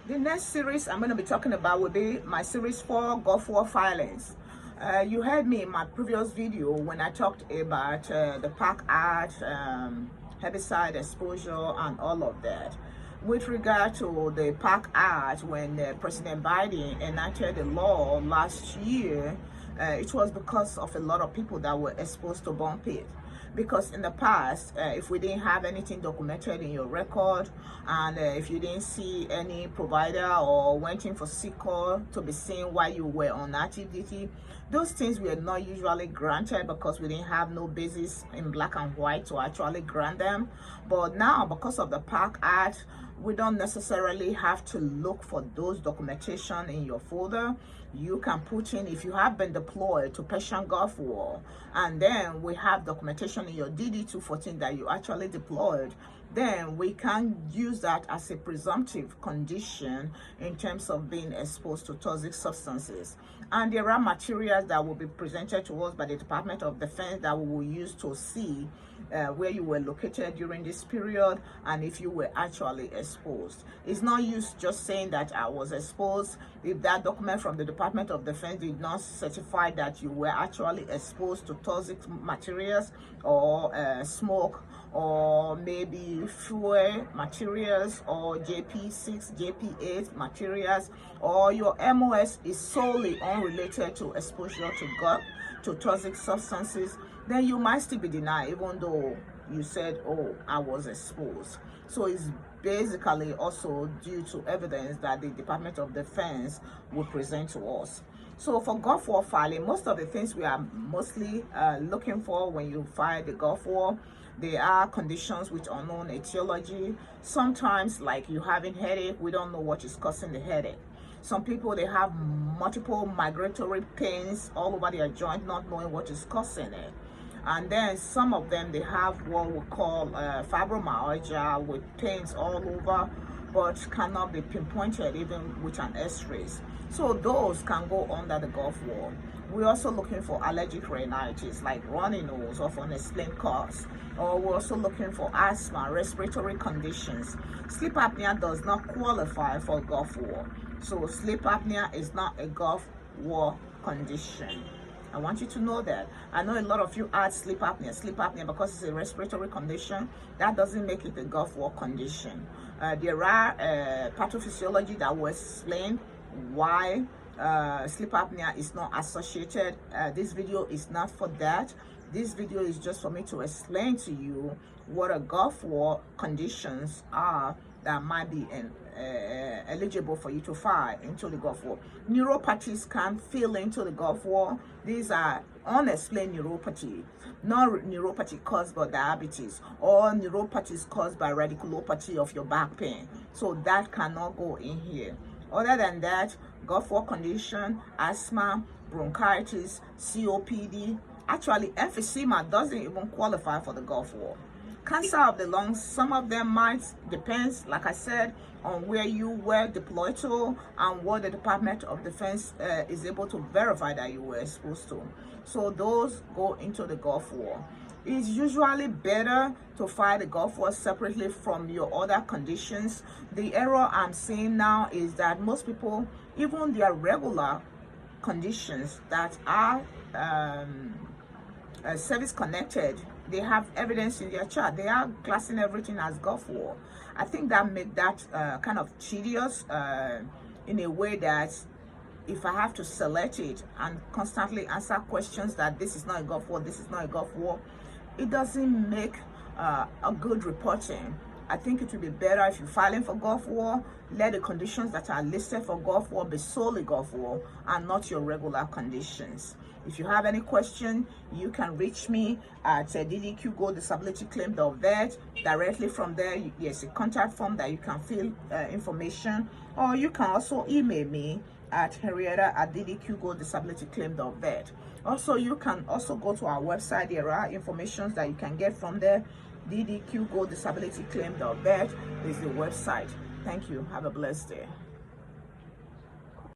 The next series I'm going to be talking about will be my series 4 Gulf War filings. You heard me in my previous video when I talked about the PACT, herbicide exposure and all of that. With regard to the PACT, when President Biden enacted the law last year, it was because of a lot of people that were exposed to bomb pit. Because in the past, if we didn't have anything documented in your record, and if you didn't see any provider or went in for sick call to be seen while you were on active duty, those things were not usually granted because we didn't have no basis in black and white to actually grant them. But now, because of the PACT, we don't necessarily have to look for those documentation in your folder. You can put in, if you have been deployed to Persian Gulf War, and then we have documentation in your DD-214 that you actually deployed, then we can use that as a presumptive condition in terms of being exposed to toxic substances. And there are materials that will be presented to us by the Department of Defense that we will use to see where you were located during this period and if you were actually exposed. It's not used just saying that I was exposed if that document from the Department of Defense did not certify that you were actually exposed to toxic materials or smoke or maybe fuel materials or JP6, JP8 materials, or your MOS is solely unrelated to exposure to toxic substances, then you might still be denied even though you said, oh, I was exposed. So it's basically also due to evidence that the Department of Defense will present to us. So for Gulf War filing, most of the things we are mostly looking for when you file the Gulf War, they are conditions with unknown etiology. Sometimes, like you having headache, we don't know what is causing the headache. Some people, they have multiple migratory pains all over their joint, not knowing what is causing it. And then some of them, they have what we call fibromyalgia with pains all over, but cannot be pinpointed even with an x-rays. So those can go under the Gulf War. We're also looking for allergic rhinitis like runny nose of unexplained cause, or we're also looking for asthma, respiratory conditions. Sleep apnea does not qualify for Gulf War. So sleep apnea is not a Gulf War condition. I want you to know that. I know a lot of you add sleep apnea because it's a respiratory condition. That doesn't make it a Gulf War condition. There are pathophysiology that will explain why sleep apnea is not associated. This video is not for that. This video is just for me to explain to you what a Gulf War conditions are that might be eligible for you to file into the Gulf War. Neuropathies can fill into the Gulf War. These are unexplained neuropathy, not neuropathy caused by diabetes or neuropathies caused by radiculopathy of your back pain. So that cannot go in here. Other than that, Gulf War condition, asthma, bronchitis, COPD, actually emphysema doesn't even qualify for the Gulf War. Cancer of the lungs, some of them might, depends, like I said, on where you were deployed to and what the Department of Defense is able to verify that you were exposed to. So those go into the Gulf War. It's usually better to file the Gulf War separately from your other conditions. The error I'm seeing now is that most people, even their regular conditions that are service connected, they have evidence in their chart. They are classing everything as Gulf War. I think that make that kind of tedious in a way that if I have to select it and constantly answer questions that this is not a Gulf War, this is not a Gulf War, it doesn't make a good reporting. I think it would be better if you're filing for Gulf War, let the conditions that are listed for Gulf War be solely Gulf War and not your regular conditions. If you have any question, you can reach me at ddqgodisabilityclaim.vet. Directly from there, there's a contact form that you can fill information, or you can also email me at henrietta@ddqgodisabilityclaim.vet. Also, you can also go to our website. There are information that you can get from there. ddqgodisabilityclaim.vet is the website. Thank you. Have a blessed day.